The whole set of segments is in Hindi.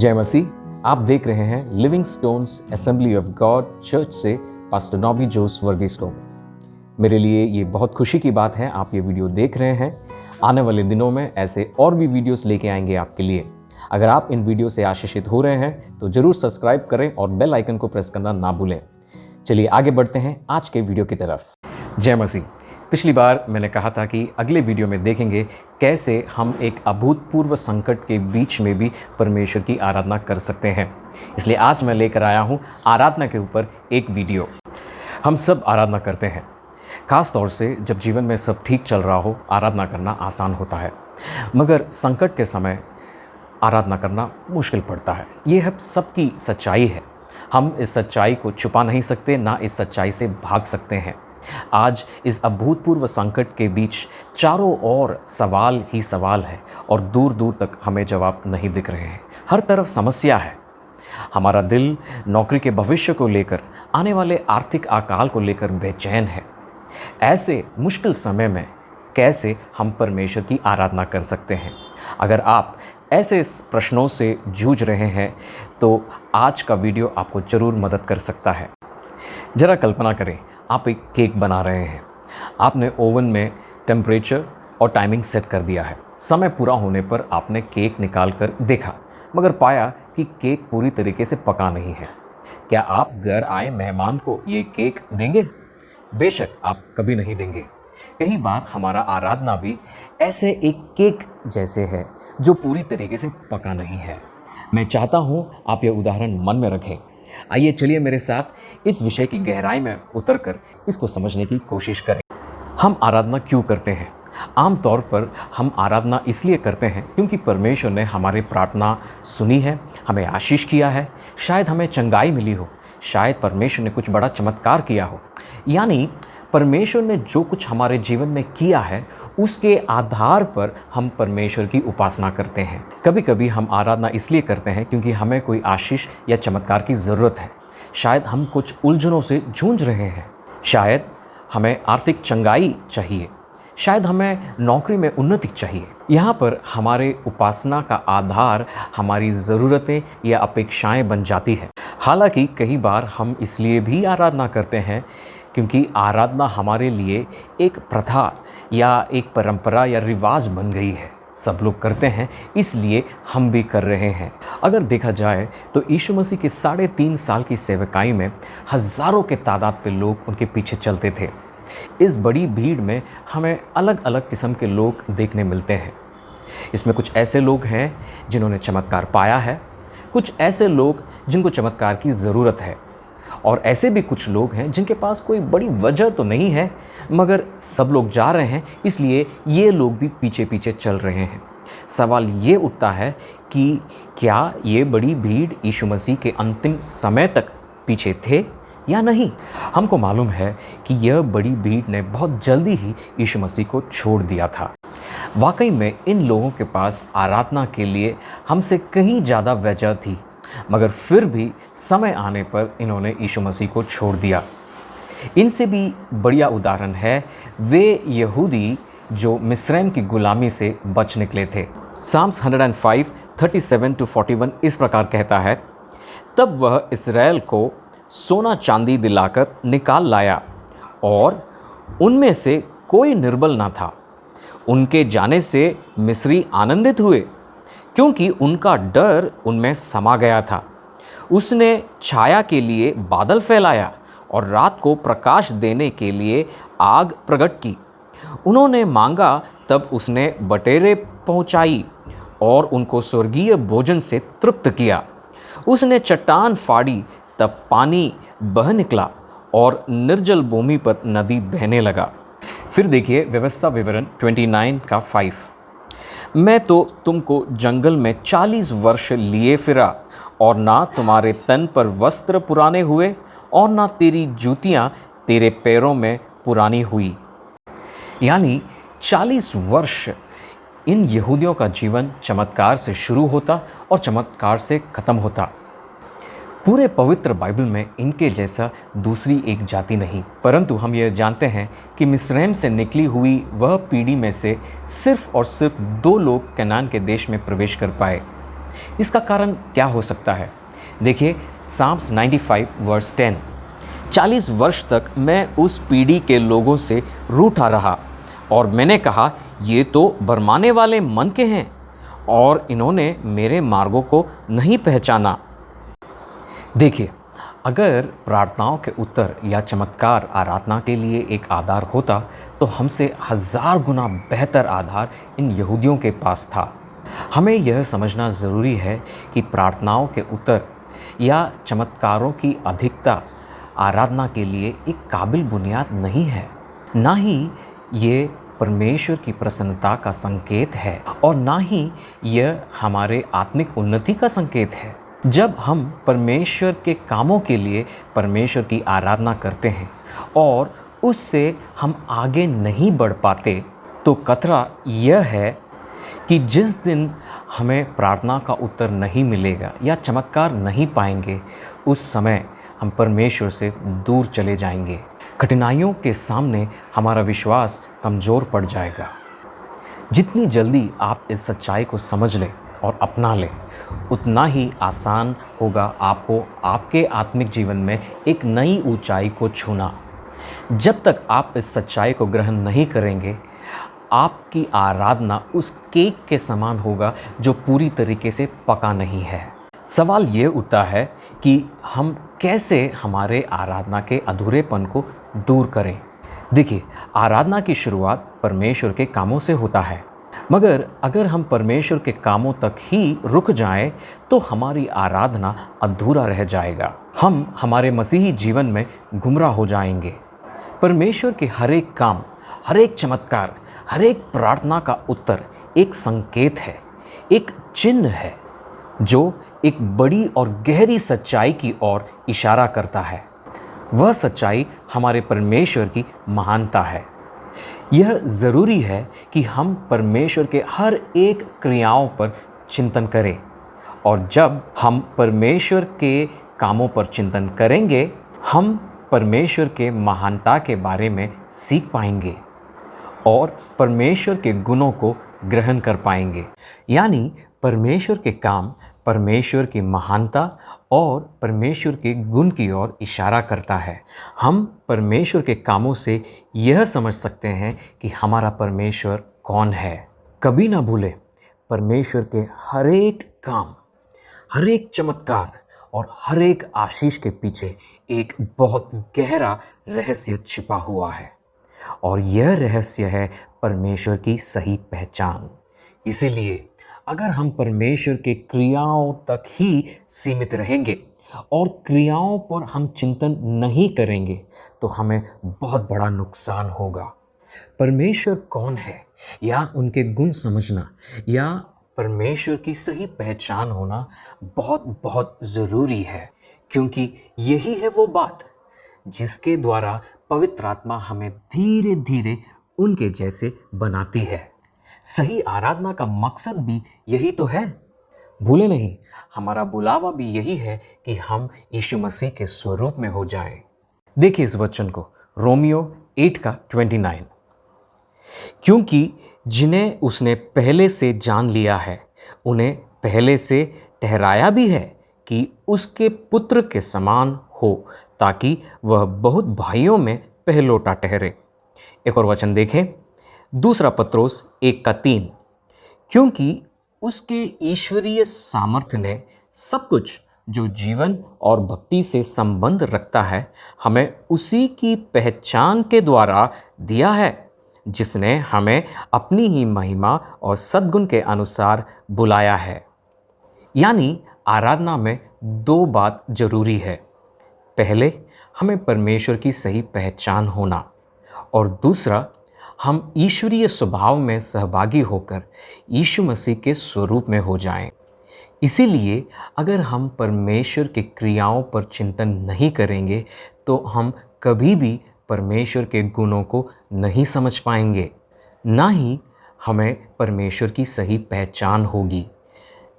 जय मसीह। आप देख रहे हैं living stones assembly of God church से पास्टर नॉबी जोस वर्गीस को। मेरे लिए ये बहुत खुशी की बात है आप ये वीडियो देख रहे हैं। आने वाले दिनों में ऐसे और भी वीडियोस लेके आएंगे आपके लिए। अगर आप इन वीडियो से आशीषित हो रहे हैं तो जरूर सब्सक्राइब करें और बेल आइकन को प्रेस करना ना भूलें। चलिए आगे बढ़ते हैं आज के वीडियो की तरफ। जय मसीह। पिछली बार मैंने कहा था कि अगले वीडियो में देखेंगे कैसे हम एक अभूतपूर्व संकट के बीच में भी परमेश्वर की आराधना कर सकते हैं। इसलिए आज मैं लेकर आया हूँ आराधना के ऊपर एक वीडियो। हम सब आराधना करते हैं, खास तौर से जब जीवन में सब ठीक चल रहा हो आराधना करना आसान होता है, मगर संकट के समय आराधना करना मुश्किल पड़ता है। ये है सबकी सच्चाई है। हम इस सच्चाई को छुपा नहीं सकते, ना इस सच्चाई से भाग सकते हैं। आज इस अभूतपूर्व संकट के बीच चारों ओर सवाल ही सवाल है और दूर दूर तक हमें जवाब नहीं दिख रहे हैं। हर तरफ समस्या है। हमारा दिल नौकरी के भविष्य को लेकर, आने वाले आर्थिक अकाल को लेकर बेचैन है। ऐसे मुश्किल समय में कैसे हम परमेश्वर की आराधना कर सकते हैं? अगर आप ऐसे प्रश्नों से जूझ रहे हैं तो आज का वीडियो आपको ज़रूर मदद कर सकता है। ज़रा कल्पना करें, आप एक केक बना रहे हैं। आपने ओवन में टेम्परेचर और टाइमिंग सेट कर दिया है। समय पूरा होने पर आपने केक निकाल कर देखा, मगर पाया कि केक पूरी तरीके से पका नहीं है। क्या आप घर आए मेहमान को ये केक देंगे? बेशक आप कभी नहीं देंगे। कई बार हमारा आराधना भी ऐसे एक केक जैसे है जो पूरी तरीके से पका नहीं है। मैं चाहता हूँ आप ये उदाहरण मन में रखें। आइए चलिए मेरे साथ इस विषय की गहराई में उतरकर इसको समझने की कोशिश करें। हम आराधना क्यों करते हैं? आमतौर पर हम आराधना इसलिए करते हैं क्योंकि परमेश्वर ने हमारी प्रार्थना सुनी है, हमें आशीष किया है, शायद हमें चंगाई मिली हो, शायद परमेश्वर ने कुछ बड़ा चमत्कार किया हो। यानी परमेश्वर ने जो कुछ हमारे जीवन में किया है उसके आधार पर हम परमेश्वर की उपासना करते हैं। कभी कभी हम आराधना इसलिए करते हैं क्योंकि हमें कोई आशीष या चमत्कार की ज़रूरत है। शायद हम कुछ उलझनों से जूझ रहे हैं, शायद हमें आर्थिक चंगाई चाहिए, शायद हमें नौकरी में उन्नति चाहिए। यहाँ पर हमारे उपासना का आधार हमारी ज़रूरतें या अपेक्षाएं बन जाती है। हालांकि कई बार हम इसलिए भी आराधना करते हैं क्योंकि आराधना हमारे लिए एक प्रथा या एक परंपरा या रिवाज बन गई है। सब लोग करते हैं इसलिए हम भी कर रहे हैं। अगर देखा जाए तो यीशु मसीह के 3.5 साल की सेवकाई में हज़ारों के तादाद पे लोग उनके पीछे चलते थे। इस बड़ी भीड़ में हमें अलग अलग किस्म के लोग देखने मिलते हैं। इसमें कुछ ऐसे लोग हैं जिन्होंने चमत्कार पाया है, कुछ ऐसे लोग जिनको चमत्कार की ज़रूरत है, और ऐसे भी कुछ लोग हैं जिनके पास कोई बड़ी वजह तो नहीं है, मगर सब लोग जा रहे हैं इसलिए ये लोग भी पीछे पीछे चल रहे हैं। सवाल ये उठता है कि क्या ये बड़ी भीड़ यीशु मसीह के अंतिम समय तक पीछे थे या नहीं? हमको मालूम है कि यह बड़ी भीड़ ने बहुत जल्दी ही यीशु मसीह को छोड़ दिया था। वाकई में इन लोगों के पास आराधना के लिए हमसे कहीं ज़्यादा वजह थी, मगर फिर भी समय आने पर इन्होंने यीशु मसीह को छोड़ दिया। इनसे भी बढ़िया उदाहरण है वे यहूदी जो मिस्रैम की गुलामी से बच निकले थे। साम्स 105:37-41 इस प्रकार कहता है, तब वह इस्राएल को सोना चांदी दिलाकर निकाल लाया और उनमें से कोई निर्बल ना था। उनके जाने से मिस्री आनंदित हुए क्योंकि उनका डर उनमें समा गया था। उसने छाया के लिए बादल फैलाया और रात को प्रकाश देने के लिए आग प्रकट की। उन्होंने मांगा तब उसने बटेरें पहुंचाई और उनको स्वर्गीय भोजन से तृप्त किया। उसने चट्टान फाड़ी तब पानी बह निकला और निर्जल भूमि पर नदी बहने लगा। फिर देखिए व्यवस्था विवरण 29:5। मैं तो तुमको जंगल में 40 वर्ष लिए फिरा और ना तुम्हारे तन पर वस्त्र पुराने हुए और ना तेरी जूतियाँ तेरे पैरों में पुरानी हुई। यानी 40 वर्ष इन यहूदियों का जीवन चमत्कार से शुरू होता और चमत्कार से ख़त्म होता। पूरे पवित्र बाइबल में इनके जैसा दूसरी एक जाति नहीं, परंतु हम यह जानते हैं कि मिस्रैम से निकली हुई वह पीढ़ी में से सिर्फ और सिर्फ 2 लोग कनान के देश में प्रवेश कर पाए। इसका कारण क्या हो सकता है? देखिए, साम्स 95 वर्स 10, 40 वर्ष तक मैं उस पीढ़ी के लोगों से रूठा रहा और मैंने कहा, ये तो भरमाने वाले मन के हैं और इन्होंने मेरे मार्गों को नहीं पहचाना। देखिए, अगर प्रार्थनाओं के उत्तर या चमत्कार आराधना के लिए एक आधार होता तो हमसे 1000 गुना बेहतर आधार इन यहूदियों के पास था। हमें यह समझना ज़रूरी है कि प्रार्थनाओं के उत्तर या चमत्कारों की अधिकता आराधना के लिए एक काबिल बुनियाद नहीं है। ना ही ये परमेश्वर की प्रसन्नता का संकेत है और ना ही यह हमारे आत्मिक उन्नति का संकेत है। जब हम परमेश्वर के कामों के लिए परमेश्वर की आराधना करते हैं और उससे हम आगे नहीं बढ़ पाते, तो खतरा यह है कि जिस दिन हमें प्रार्थना का उत्तर नहीं मिलेगा या चमत्कार नहीं पाएंगे, उस समय हम परमेश्वर से दूर चले जाएंगे। कठिनाइयों के सामने हमारा विश्वास कमज़ोर पड़ जाएगा। जितनी जल्दी आप इस सच्चाई को समझ लें और अपना लें, उतना ही आसान होगा आपको आपके आत्मिक जीवन में एक नई ऊंचाई को छूना। जब तक आप इस सच्चाई को ग्रहण नहीं करेंगे, आपकी आराधना उस केक के समान होगा जो पूरी तरीके से पका नहीं है। सवाल ये उठता है कि हम कैसे हमारे आराधना के अधूरेपन को दूर करें। देखिए, आराधना की शुरुआत परमेश्वर के कामों से होता है, मगर अगर हम परमेश्वर के कामों तक ही रुक जाएं, तो हमारी आराधना अधूरा रह जाएगा। हम हमारे मसीही जीवन में गुमराह हो जाएंगे। परमेश्वर के हर एक काम, हर एक चमत्कार, हर एक प्रार्थना का उत्तर एक संकेत है, एक चिन्ह है जो एक बड़ी और गहरी सच्चाई की ओर इशारा करता है। वह सच्चाई हमारे परमेश्वर की महानता है। यह ज़रूरी है कि हम परमेश्वर के हर एक क्रियाओं पर चिंतन करें, और जब हम परमेश्वर के कामों पर चिंतन करेंगे, हम परमेश्वर के महानता के बारे में सीख पाएंगे और परमेश्वर के गुणों को ग्रहण कर पाएंगे। यानी परमेश्वर के काम परमेश्वर की महानता और परमेश्वर के गुण की ओर इशारा करता है। हम परमेश्वर के कामों से यह समझ सकते हैं कि हमारा परमेश्वर कौन है। कभी ना भूलें, परमेश्वर के हर एक काम, हर एक चमत्कार और हर एक आशीष के पीछे एक बहुत गहरा रहस्य छिपा हुआ है, और यह रहस्य है परमेश्वर की सही पहचान। इसीलिए अगर हम परमेश्वर के क्रियाओं तक ही सीमित रहेंगे और क्रियाओं पर हम चिंतन नहीं करेंगे, तो हमें बहुत बड़ा नुकसान होगा। परमेश्वर कौन है या उनके गुण समझना या परमेश्वर की सही पहचान होना बहुत बहुत ज़रूरी है, क्योंकि यही है वो बात जिसके द्वारा पवित्र आत्मा हमें धीरे धीरे उनके जैसे बनाती है। सही आराधना का मकसद भी यही तो है। भूले नहीं, हमारा बुलावा भी यही है कि हम यीशु मसीह के स्वरूप में हो जाएं। देखिए इस वचन को, रोमियो 8:29, क्योंकि जिन्हें उसने पहले से जान लिया है, उन्हें पहले से ठहराया भी है कि उसके पुत्र के समान हो, ताकि वह बहुत भाइयों में पहलोटा ठहरे। एक और वचन देखें, दूसरा पत्रोस 1:3, क्योंकि उसके ईश्वरीय सामर्थ्य ने सब कुछ जो जीवन और भक्ति से संबंध रखता है, हमें उसी की पहचान के द्वारा दिया है, जिसने हमें अपनी ही महिमा और सद्गुण के अनुसार बुलाया है। यानी आराधना में दो बात जरूरी है। पहले हमें परमेश्वर की सही पहचान होना, और दूसरा हम ईश्वरीय स्वभाव में सहभागी होकर यीशु मसीह के स्वरूप में हो जाएं। इसीलिए अगर हम परमेश्वर की क्रियाओं पर चिंतन नहीं करेंगे, तो हम कभी भी परमेश्वर के गुणों को नहीं समझ पाएंगे, ना ही हमें परमेश्वर की सही पहचान होगी।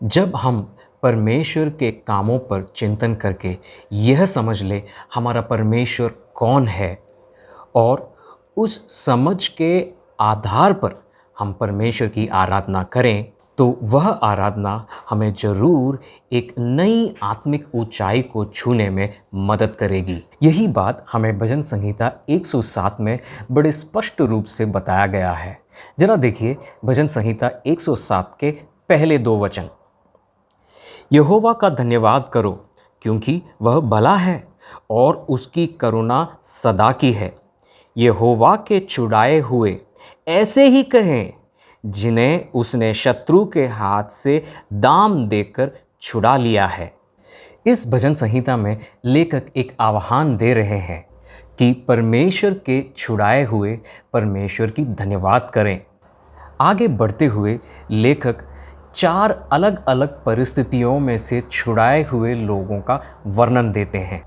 जब हम परमेश्वर के कामों पर चिंतन करके यह समझ ले हमारा परमेश्वर कौन है, और उस समझ के आधार पर हम परमेश्वर की आराधना करें, तो वह आराधना हमें ज़रूर एक नई आत्मिक ऊंचाई को छूने में मदद करेगी। यही बात हमें भजन संहिता 107 में बड़े स्पष्ट रूप से बताया गया है। जरा देखिए भजन संहिता 107 के पहले 2 वचन। यहोवा का धन्यवाद करो क्योंकि वह भला है और उसकी करुणा सदा की है। यहोवा के छुड़ाए हुए ऐसे ही कहें जिन्हें उसने शत्रु के हाथ से दाम देकर छुड़ा लिया है। इस भजन संहिता में लेखक एक आह्वान दे रहे हैं कि परमेश्वर के छुड़ाए हुए परमेश्वर की धन्यवाद करें। आगे बढ़ते हुए लेखक 4 अलग अलग परिस्थितियों में से छुड़ाए हुए लोगों का वर्णन देते हैं।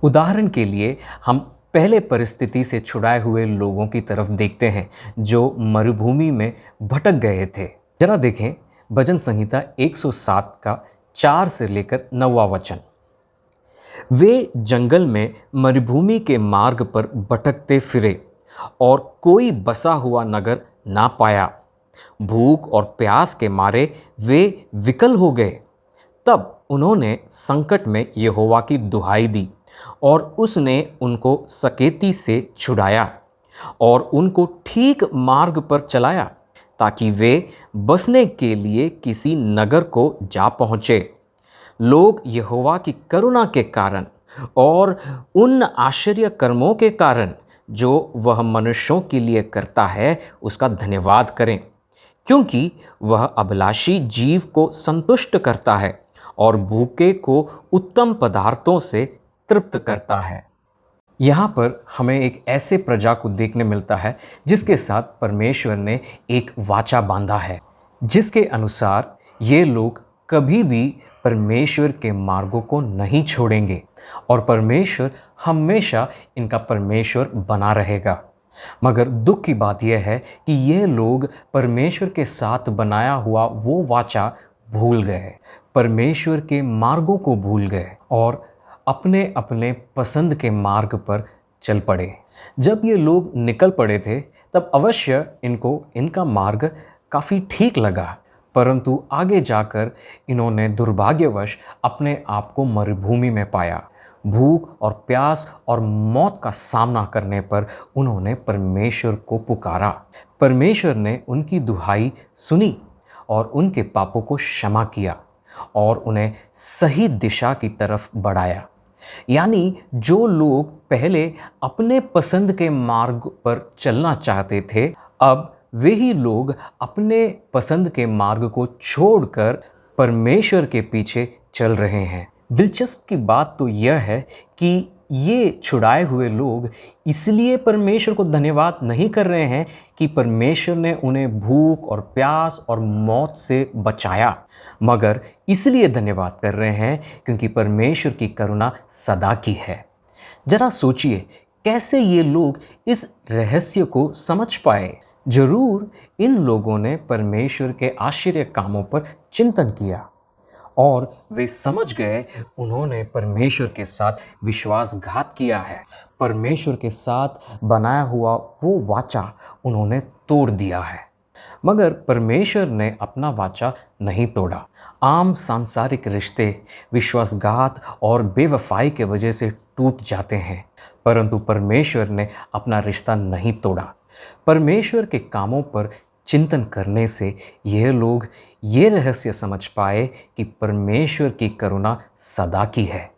उदाहरण के लिए हम पहले परिस्थिति से छुड़ाए हुए लोगों की तरफ देखते हैं जो मरुभूमि में भटक गए थे। जरा देखें भजन संहिता 107 का 4 से लेकर 9वां वचन। वे जंगल में मरुभूमि के मार्ग पर भटकते फिरे और कोई बसा हुआ नगर ना पाया। भूख और प्यास के मारे वे विकल हो गए। तब उन्होंने संकट में यहोवा की दुहाई दी और उसने उनको सकेती से छुड़ाया और उनको ठीक मार्ग पर चलाया ताकि वे बसने के लिए किसी नगर को जा पहुँचे। लोग यहोवा की करुणा के कारण और उन आश्चर्य कर्मों के कारण जो वह मनुष्यों के लिए करता है उसका धन्यवाद करें, क्योंकि वह अभिलाषी जीव को संतुष्ट करता है और भूखे को उत्तम पदार्थों से तृप्त करता है। यहाँ पर हमें एक ऐसे प्रजा को देखने मिलता है जिसके साथ परमेश्वर ने एक वाचा बांधा है, जिसके अनुसार ये लोग कभी भी परमेश्वर के मार्गों को नहीं छोड़ेंगे और परमेश्वर हमेशा इनका परमेश्वर बना रहेगा। मगर दुख की बात यह है कि ये लोग परमेश्वर के साथ बनाया हुआ वो वाचा भूल गए, परमेश्वर के मार्गों को भूल गए और अपने अपने पसंद के मार्ग पर चल पड़े। जब ये लोग निकल पड़े थे तब अवश्य इनको इनका मार्ग काफ़ी ठीक लगा, परंतु आगे जाकर इन्होंने दुर्भाग्यवश अपने आप को मरुभूमि में पाया। भूख और प्यास और मौत का सामना करने पर उन्होंने परमेश्वर को पुकारा। परमेश्वर ने उनकी दुहाई सुनी और उनके पापों को क्षमा किया और उन्हें सही दिशा की तरफ बढ़ाया। यानी जो लोग पहले अपने पसंद के मार्ग पर चलना चाहते थे, अब वही लोग अपने पसंद के मार्ग को छोड़कर परमेश्वर के पीछे चल रहे हैं। दिलचस्प की बात तो यह है कि ये छुड़ाए हुए लोग इसलिए परमेश्वर को धन्यवाद नहीं कर रहे हैं कि परमेश्वर ने उन्हें भूख और प्यास और मौत से बचाया, मगर इसलिए धन्यवाद कर रहे हैं क्योंकि परमेश्वर की करुणा सदा की है। जरा सोचिए कैसे ये लोग इस रहस्य को समझ पाए। जरूर इन लोगों ने परमेश्वर के आश्चर्य कामों पर चिंतन किया और वे समझ गए उन्होंने परमेश्वर के साथ विश्वासघात किया है। परमेश्वर के साथ बनाया हुआ वो वाचा उन्होंने तोड़ दिया है। मगर परमेश्वर ने अपना वाचा नहीं तोड़ा। आम सांसारिक रिश्ते विश्वासघात और बेवफाई के वजह से टूट जाते हैं, परंतु परमेश्वर ने अपना रिश्ता नहीं तोड़ा। परमेश्वर के कामों पर चिंतन करने से यह लोग ये रहस्य समझ पाए कि परमेश्वर की करुणा सदा की है।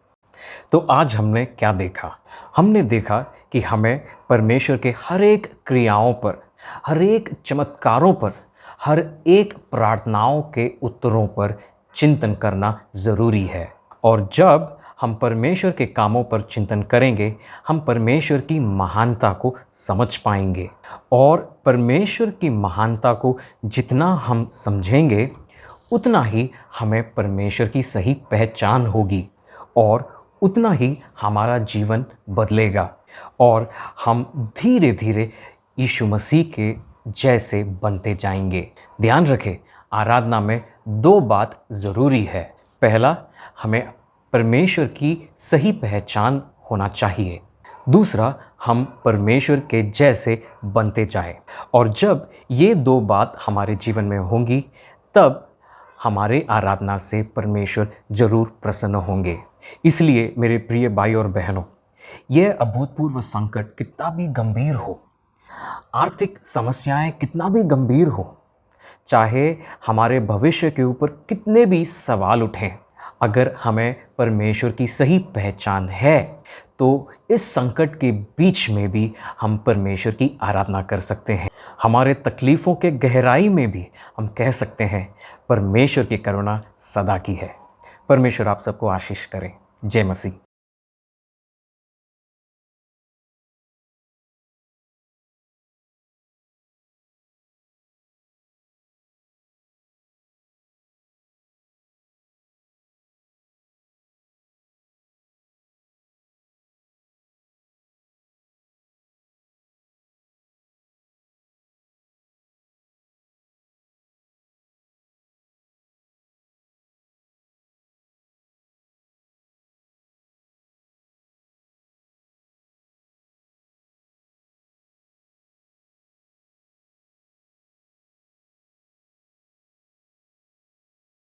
तो आज हमने क्या देखा? हमने देखा कि हमें परमेश्वर के हर एक क्रियाओं पर, हर एक चमत्कारों पर, हर एक प्रार्थनाओं के उत्तरों पर चिंतन करना ज़रूरी है। और जब हम परमेश्वर के कामों पर चिंतन करेंगे, हम परमेश्वर की महानता को समझ पाएंगे और परमेश्वर की महानता को जितना हम समझेंगे उतना ही हमें परमेश्वर की सही पहचान होगी और उतना ही हमारा जीवन बदलेगा और हम धीरे धीरे यीशु मसीह के जैसे बनते जाएंगे। ध्यान रखें, आराधना में 2 बात ज़रूरी है। पहला, हमें परमेश्वर की सही पहचान होना चाहिए। दूसरा, हम परमेश्वर के जैसे बनते जाएं। और जब ये 2 बात हमारे जीवन में होंगी तब हमारे आराधना से परमेश्वर जरूर प्रसन्न होंगे। इसलिए मेरे प्रिय भाई और बहनों, यह अभूतपूर्व संकट कितना भी गंभीर हो, आर्थिक समस्याएं कितना भी गंभीर हो, चाहे हमारे भविष्य के ऊपर कितने भी सवाल उठें, अगर हमें परमेश्वर की सही पहचान है तो इस संकट के बीच में भी हम परमेश्वर की आराधना कर सकते हैं। हमारे तकलीफ़ों के गहराई में भी हम कह सकते हैं परमेश्वर की करुणा सदा की है। परमेश्वर आप सबको आशीष करें। जय मसीह।